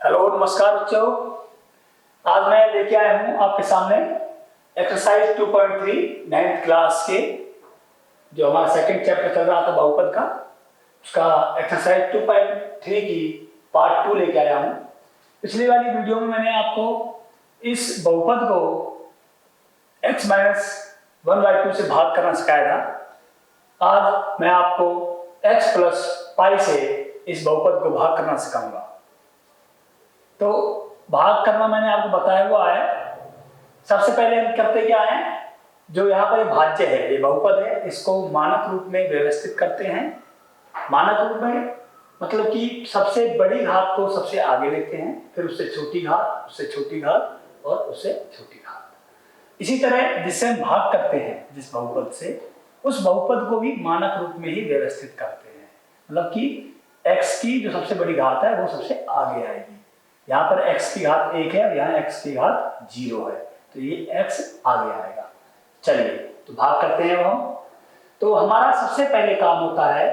Hello, नमस्कार बच्चों। आज मैं लेके आया हूँ आपके सामने एक्सरसाइज 2.3 9th क्लास के जो हमारा सेकंड चैप्टर चल रहा था बहुपद का, उसका एक्सरसाइज 2.3 की पार्ट 2 लेके आया हूँ। पिछली वाली वीडियो में मैंने आपको इस बहुपद को x-1/2 से भाग करना सिखाया था। आज मैं आपको x + पाई से इस बहुपद को भाग करना सिखाऊंगा। तो भाग करना मैंने आपको बताया हुआ है। सबसे पहले हम करते क्या है, जो यहाँ पर भाज्य है, ये बहुपद है, इसको मानक रूप में व्यवस्थित करते हैं। मानक रूप में मतलब कि सबसे बड़ी घात को सबसे आगे लेते हैं, फिर उससे छोटी घात, उससे छोटी घात और उससे छोटी घात। इसी तरह जिससे हम भाग करते हैं जिस बहुपद से, उस बहुपद को भी मानक रूप में ही व्यवस्थित करते हैं। मतलब कि x की जो सबसे बड़ी घात है वो सबसे आगे आएगी। यहाँ पर x की घात 1 है और यहाँ x की घात 0 है, तो ये x आगे आएगा। चलिए तो भाग करते हैं हम। तो हमारा सबसे पहले काम होता है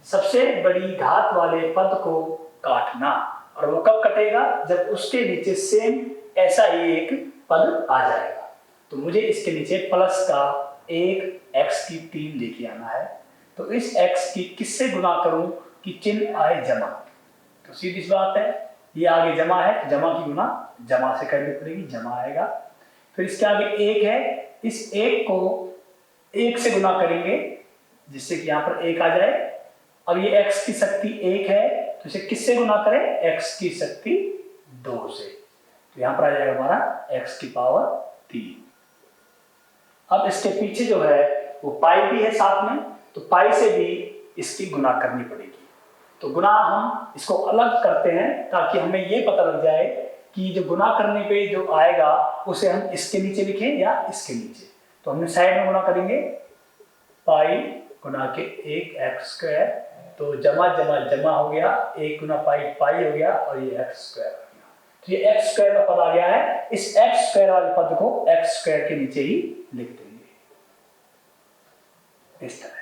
सबसे बड़ी घात वाले पद को काटना। और वो कब कटेगा? जब उसके नीचे सेम ऐसा ही एक पद आ जाएगा। तो मुझे इसके नीचे प्लस का एक x की 3 लेके आना है। तो इस x की किससे गुना करूं कि चिन्ह आए जमा? तो सीधी सी बात है, ये आगे जमा है तो जमा की गुना जमा से करनी पड़ेगी, जमा आएगा। फिर इसके आगे 1 है, इस 1 को 1 से गुना करेंगे जिससे कि यहाँ पर 1 आ जाए। अब ये x की शक्ति 1 है तो इसे किससे गुना करें? x की शक्ति 2 से। तो यहाँ पर आ जाएगा हमारा x की पावर 3। अब इसके पीछे जो है वो पाई भी है साथ में, तो पाई से भी इसकी गुना करनी पड़ेगी। तो गुना हम इसको अलग करते हैं ताकि हमें ये पता लग जाए कि जो गुना करने पे जो आएगा उसे हम इसके नीचे लिखें या इसके नीचे। तो हमने साइड में गुना करेंगे, पाई गुना के 1x², तो जमा जमा जमा हो गया, 1 गुना पाई पाई हो गया और ये x² हो गया। तो ये x² का पद आ गया है। इस x² वाले पद को x² के नीचे ही लिख देंगे इस तरह।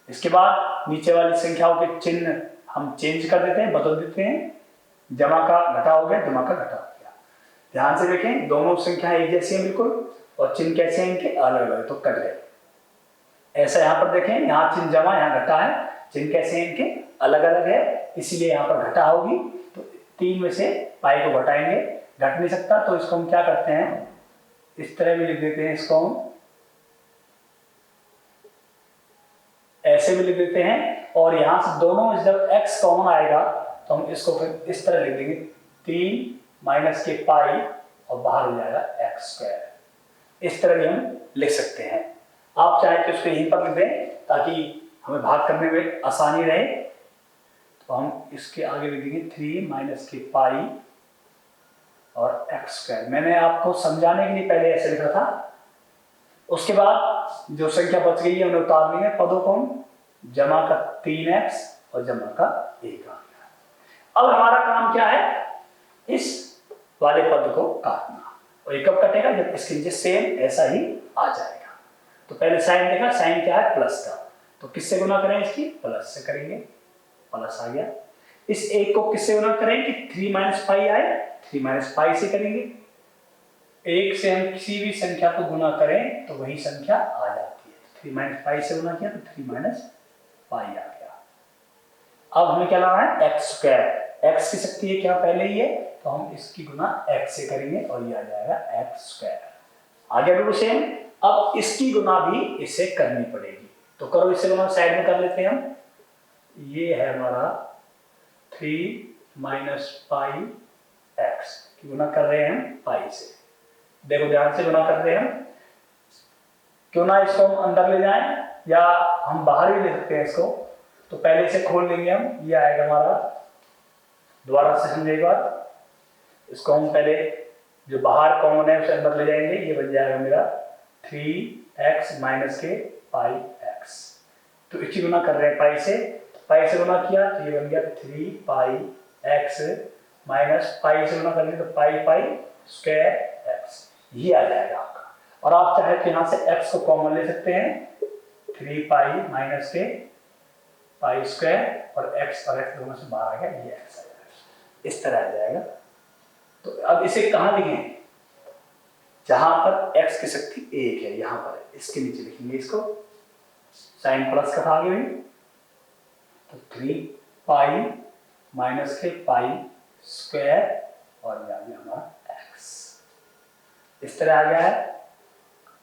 इसके बाद नीचे वाली संख्याओं के चिन्ह हम चेंज कर देते हैं, बदल देते हैं। जमा का घटा हो गया, जमा का घटा हो गया। ध्यान से देखें, दोनों संख्याएं एक जैसी हैं बिल्कुल, और चिन्ह कैसे हैं इनके? अलग अलग, तो कट गए। ऐसा यहाँ पर देखें, यहाँ चिन्ह जमा, यहाँ घटा है, चिन्ह कैसे हैं इनके? अलग अलग है, इसीलिए यहाँ पर घटा होगी। तो 3 में से पाई को घटाएंगे, घट नहीं सकता, तो इसको हम क्या करते हैं, इस तरह भी लिख देते हैं, इसको हम ऐसे भी लिख देते हैं। और यहां से दोनों जब x कॉमन आएगा तो हम इसको फिर इस तरह लिख देंगे, 3 - के पाई और बाहर हो जाएगा x²। इस तरह भी हम लिख सकते हैं। आप चाहे तो इसको यहीं पर लिख दें ताकि हमें भाग करने में आसानी रहे। तो हम इसके आगे लिख देंगे 3 - के पाई और x²। मैंने आपको समझाने के लिए पहले ऐसे लिखा था। उसके बाद जो संख्या बच गई है उन्हें उतारनी है पदों को, जमा का 3x और जमा का 1 आ गया। अब हमारा काम क्या है? इस वाले पद को काटना। और ये कब कटेगा? जब इसके नीचे सेम ऐसा ही आ जाएगा। तो पहले साइन देखा, साइन क्या है? प्लस का। तो किससे गुना करें? इसकी प्लस से करेंगे, प्लस आ गया। इस 1 को किससे गुना करें कि 3 - पाई आए? 3 - पाई से करेंगे। 1 से हम किसी भी संख्या को गुना करें तो वही संख्या आ जाती है। 3 - पाई से गुना किया तो 3 - पाई आ गया। अब हमें क्या लाना है? x²। x की शक्ति है क्या? पहले ही है, तो हम इसकी गुना x से करेंगे और ये आ जाएगा x²। आगे रूल सेम। अब इसकी गुना भी इससे करनी पड़ेगी, तो करो इससे गुना, साइड में कर लेते हैं हम। ये है हमारा 3 - पाई x की गुना कर रहे हैं पाई से। देखो ध्यान से गुना कर रहे हैं हम। क्यों ना इसको हम अंदर ले जाएं या हम बाहर भी ले सकते हैं इसको। तो पहले से खोल लेंगे हम, ये आएगा हमारा, दोबारा से समझे एक बार, इसको हम पहले जो बाहर कॉमन है उसे अंदर ले जाएंगे। ये बन जाएगा मेरा 3x - के पाई x। तो इसकी गुना कर रहे हैं पाई से, पाई से गुना किया तो ये बन गया 3 पाई x माइनस पाई से गुना करेंगे तो पाई पाई स्क्वायर x, ये आ जाएगा आपका। और आप चाहे तो यहाँ से x को कॉमन ले सकते हैं, 3 पाई - के पाई स्क्वायर और x दोनों से बाहर आ गया, ये x आ जाएगा, इस तरह आ जाएगा। तो अब इसे कहाँ लिखें, जहां पर x की शक्ति 1 है, यहां पर इसके नीचे लिखेंगे इसको, साइन प्लस का था आगे, तो 3 पाई माइनस के पाई स्क्वायर और ये आ गया हमारा x। इस तरह आ गया है।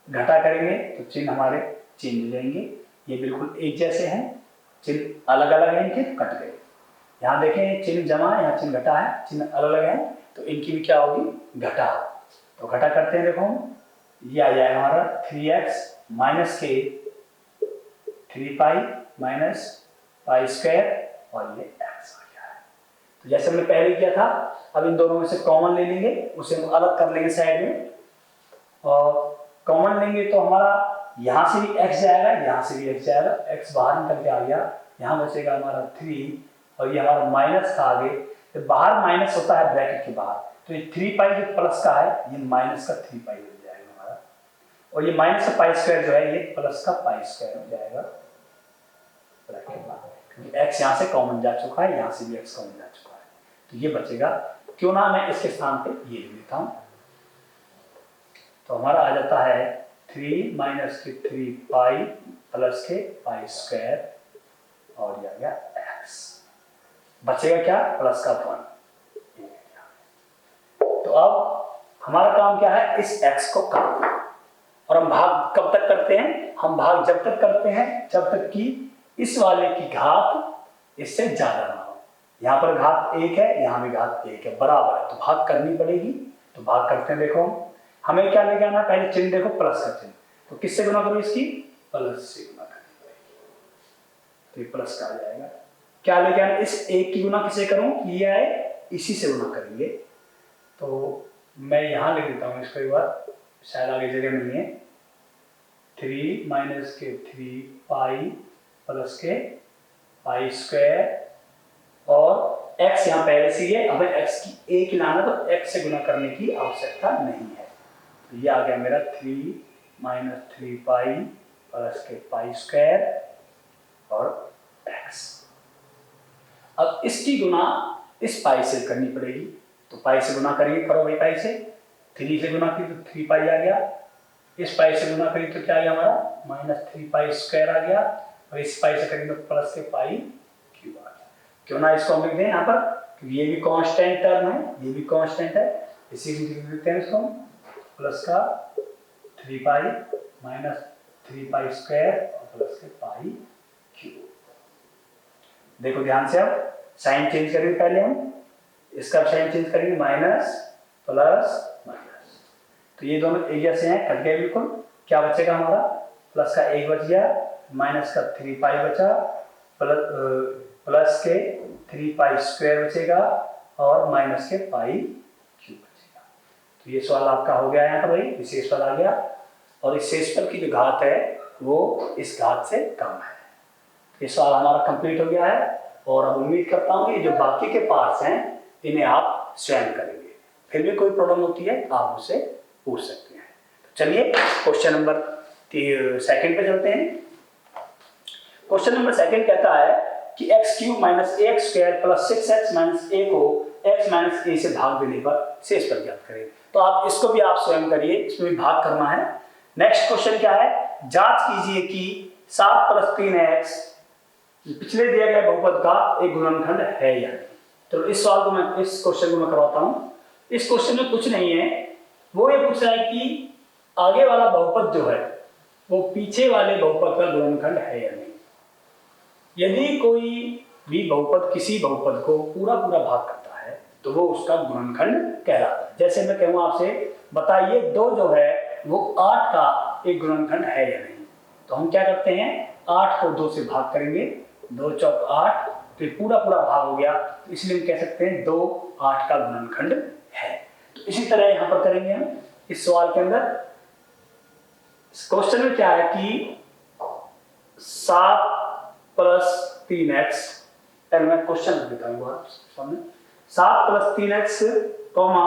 घटा करेंगे तो चिन्ह हमारे चेंज हो जाएंगे, ये बिल्कुल एक जैसे हैं, चिन्ह अलग अलग हैं, इनके कट गए। यहाँ देखें चिन्ह जमा है, यहाँ चिन्ह घटा है, चिन्ह अलग अलग है, तो इनकी भी क्या होगी, घटा। तो घटा करते हैं, देखो ये आ जाएगा हमारा 3x माइनस के 3 पाई माइनस पाई स्क्वायर और ये x आ गया है। तो जैसे हमने पहले किया था, अब इन दोनों में से कॉमन ले लेंगे, उसे हम अलग कर लेंगे साइड में, और कॉमन लेंगे तो हमारा यहाँ से भी x जाएगा, यहाँ से भी x जाएगा, x बाहर निकल के आ गया, यहाँ बचेगा हमारा 3 और ये हमारा माइनस था आगे, तो बाहर माइनस होता है ब्रैकेट के बाहर, तो ये 3 पाई जो प्लस का है ये माइनस का 3 पाई हो जाएगा हमारा, और ये माइनस का पाई स्क्वायर जो है ये प्लस का पाई स्क्वायर हो जाएगा ब्रैकेट बाहर, क्योंकि x यहाँ से कॉमन जा चुका है, यहाँ से भी x कॉमन जा चुका है, तो ये बचेगा। क्यों ना मैं इसके स्थान पे ये लिख देता हूँ, तो हमारा आ जाता है 3 माइनस के 3 पाई प्लस के पाई स्क्वायर और ये आ गया x, बचेगा क्या, प्लस का 1। तो अब हमारा काम क्या है, इस x को काटना, और हम भाग कब तक करते हैं, हम भाग जब तक करते हैं जब तक कि इस वाले की घात इससे ज्यादा ना हो। यहाँ पर घात 1 है, यहाँ भी घात 1 है, बराबर है, तो भाग करनी पड़ेगी। तो भाग करते हैं, देखो हमें क्या लेके आना, पहले चिन्ह देखो प्लस का चिन्ह, तो किससे गुना करो, इसकी प्लस से गुना करनी पड़ेगी, तो ये प्लस का आ जाएगा। क्या लेके आना, इस 1 की गुना किसे करूं, ये आए, इसी से गुना करेंगे। तो मैं यहां लिख देता हूं इसको एक बार, शायद आगे जगह नहीं है। 3 माइनस के 3 पाई प्लस के पाई स्क्वायर और x यहाँ पहले से है, हमें x की 1 लाना, तो x से गुना करने की आवश्यकता नहीं है। तो ये आ गया मेरा 3 माइनस 3 पाई प्लस के पाई स्क्वायर और x। अब इसकी गुना इस पाई से करनी पड़ेगी, तो पाई से गुना करेंगे, करो भाई पाई से, 3 से गुना की तो 3 पाई आ गया, इस पाई से गुना करेंगे तो क्या आ गया हमारा माइनस 3 पाई स्क्वायर आ गया, और इस पाई से करेंगे तो प्लस के पाई क्यूब आ गया। क्यों ना इसको हम लिख दें यहाँ पर, क्योंकि ये भी कांस्टेंट टर्म है, ये भी कांस्टेंट है, इसी को लिख देते हैं इसको, प्लस का 3 पाई माइनस 3 पाई स्क्वायर और प्लस के पाई क्यूब। देखो ध्यान से, अब साइन चेंज करेंगे, पहले हम इसका साइन चेंज करेंगे, माइनस प्लस माइनस, तो ये दोनों एक जैसे हैं, कट गए बिल्कुल। क्या बचेगा हमारा, प्लस का 1 बच गया, माइनस का 3 पाई बचा, प्लस के 3 पाई स्क्वायर बचेगा और माइनस के पाई क्यूब बचेगा। तो ये सवाल आपका हो गया यहाँ पर भाई, विशेष फल आ गया, और इस शेषफल की जो घात है वो इस घात से कम है। ये सवाल हमारा कंप्लीट हो गया है, और अब उम्मीद करता हूँ कि जो बाकी के पार्ट्स हैं इन्हें आप स्वयं करेंगे। फिर भी कोई प्रॉब्लम होती है आप मुझसे पूछ सकते हैं। तो चलिए क्वेश्चन नंबर 2 पे चलते हैं। क्वेश्चन नंबर 2 कहता है कि x cube minus ax square plus 6x minus a को x माइनस a से भाग देने पर शेषफल ज्ञात करें। तो आप इसको भी आप स्वयं करिए, इसमें भी भाग करना है। नेक्स्ट क्वेश्चन क्या है, जांच कीजिए कि 7 प्लस 3x पिछले दिए गए बहुपद का एक गुणनखंड है या नहीं। तो इस सवाल को मैं, इस क्वेश्चन को मैं करवाता हूँ। इस क्वेश्चन में कुछ नहीं है, वो ये पूछ रहा है कि आगे वाला बहुपद जो है वो पीछे वाले बहुपद का गुणनखंड है या नहीं। यदि कोई भी बहुपद किसी बहुपद को पूरा पूरा भाग करता है तो वो उसका गुणनखंड कहलाता है। जैसे मैं कहूँ आपसे, बताइए 2 जो है वो 8 का एक गुणनखंड है या नहीं। तो हम क्या करते हैं, 8 को 2 से भाग करेंगे, 2 चौक 8, तो पूरा पूरा भाग हो गया, तो इसलिए हम कह सकते हैं 2 8 का गुणनखंड है। तो इसी तरह यहाँ पर करेंगे हम इस सवाल के अंदर। क्वेश्चन में क्या है कि 7 प्लस 3x, मैं क्वेश्चन लिख देता हूँ सामने, 7 प्लस 3x कॉमा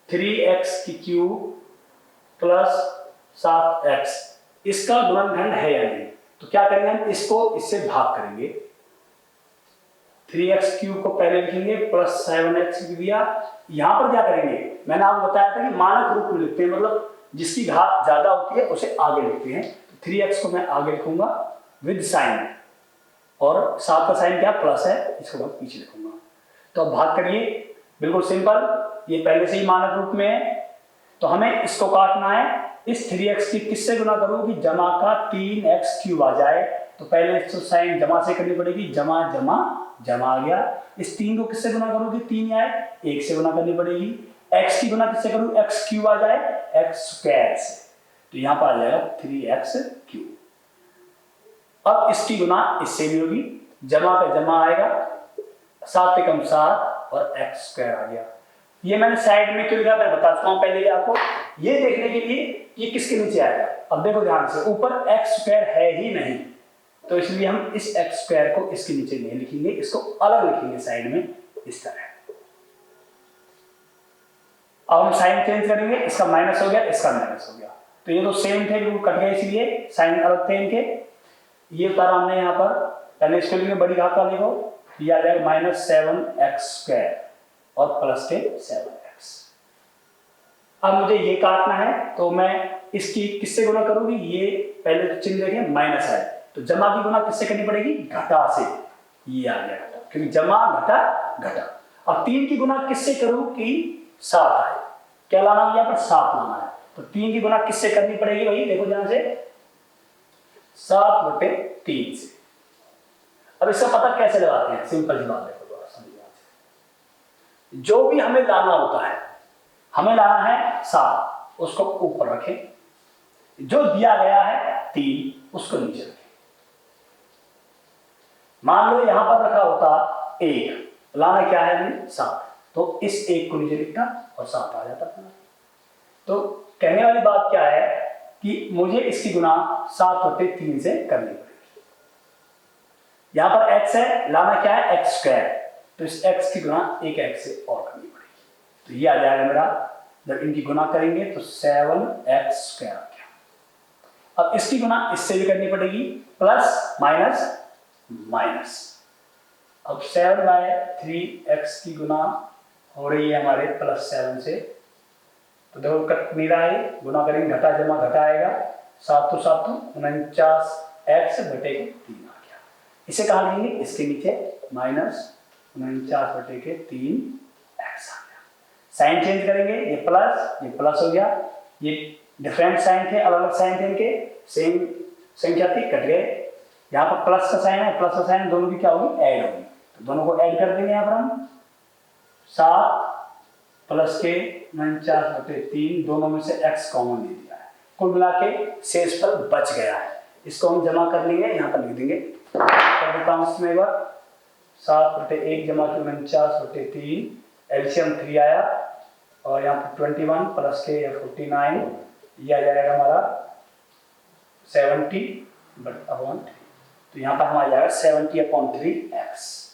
3x की क्यूब प्लस 7x, इसका गुणनखंड है या नहीं। तो क्या करेंगे हम, इसको इससे भाग करेंगे, 3x³ को पहले लिखेंगे प्लस 7x दिया। यहाँ पर क्या करेंगे, मैंने आपको बताया था कि मानक रूप में लिखते हैं, मतलब जिसकी घात ज्यादा होती है उसे आगे लिखते हैं। तो 3x को मैं आगे लिखूंगा विद साइन, और 7 का साइन क्या प्लस है, इसको मैं पीछे लिखूंगा। तो अब भाग करिए, बिल्कुल सिंपल, ये पहले से ही मानक रूप में है। तो हमें इसको काटना है, इस 3x की किससे गुना करूँ कि जमा का 3x³ आ जाए। तो पहले इसको साइन जमा से करनी पड़ेगी, जमा जमा जमा आ गया। इस 3 को किससे गुना करूँ कि 3 आए, 1 से गुना करनी पड़ेगी। x की गुना किससे करूँ, x³ आ जाए, x² से, तो यहाँ पर आ जाएगा 3x³। अब इसकी गुना इससे भी होगी, जमा का जमा आएगा, 7 से कम 7 और x² आ गया। ये मैंने साइड में क्यों लिखा मैं बता चुका हूं पहले ही आपको, ये देखने के लिए ये किसके नीचे आएगा। अब देखो ध्यान से, ऊपर x² है ही नहीं, तो इसलिए हम इस x² को इसके नीचे नहीं लिखेंगे, इसको अलग लिखेंगे साइड में इस तरह। अब हम साइन चेंज करेंगे, इसका माइनस हो गया, इसका माइनस हो गया, तो ये तो सेम थे, कट गए, इसलिए साइन अलग थे इनके। ये उतारा हमने यहाँ पर, पहले इसको लिखेंगे बड़ी घात का, देखो ये आ जाएगा -7x² और प्लस के 7x। अब मुझे ये काटना है, तो मैं इसकी किससे गुना करूंगी, ये पहले तो चिन्ह देखें माइनस है, तो जमा की गुना किससे करनी पड़ेगी, घटा से, ये आ गया घटा, क्योंकि जमा घटा घटा। अब 3 की गुना किससे करूं कि 7 आए, क्या लाना है यहाँ पर 7 लाना है, तो 3 की गुना किससे करनी पड़ेगी भाई, देखो ध्यान से 7/3 से। अब इसका पता कैसे लगाते हैं, सिंपल सी बात देखो, जो भी हमें लाना होता है, हमें लाना है 7, उसको ऊपर रखें, जो दिया गया है 3 उसको नीचे रखें। मान लो यहां पर रखा होता 1, लाना क्या है हमें 7, तो इस 1 को नीचे लिखना और 7 आ जाता था। तो कहने वाली बात क्या है कि मुझे इसकी गुना 7/3 से करनी पड़ेगी। यहां पर x है, लाना क्या है x², तो इस x की गुना एक x से और करनी पड़ेगी, तो ये आ जाएगा मेरा, जब इनकी गुना करेंगे तो 7x² आ गया। अब इसकी गुना इससे भी करनी पड़ेगी, प्लस माइनस माइनस। अब 7/3x की गुना हो रही है हमारे +7 से, तो देखो कट नहीं रहा है, गुना करेंगे घटा जमा घटा आएगा, 7 तो 7 49x/3 आ गया। इसे कहाँ लिखेंगे, इसके नीचे -49/3 x आ गया। साइन चेंज करेंगे, ये प्लस हो गया, ये डिफरेंट साइन थे, अलग अलग साइन थे इनके, सेम संख्या थी, कट गए। यहाँ पर प्लस का साइन है, प्लस का साइन, दोनों की क्या होगी, ऐड होगी, तो दोनों को ऐड कर देंगे। यहाँ पर हम 7 प्लस के 49/3, दोनों में से x कॉमन ले लिया है, कुल मिला के शेष पर बच गया है, इसको हम जमा कर लेंगे, यहाँ पर लिख देंगे, कर देता हूँ इसमें एक बार, 7/1 जमा के 49/3, एलसीएम 3 आया, और यहाँ पर 21 प्लस के 49, ये आ जाएगा हमारा 70/3, तो यहाँ पर हमारा जाएगा 70/3x।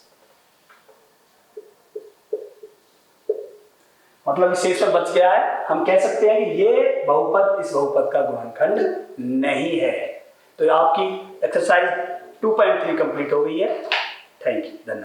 मतलब शेष पर बच गया है, हम कह सकते हैं कि ये बहुपद इस बहुपद का गुणनखंड नहीं है। तो आपकी एक्सरसाइज 2.3 कंप्लीट हो गई है। थैंक यू, धन्यवाद।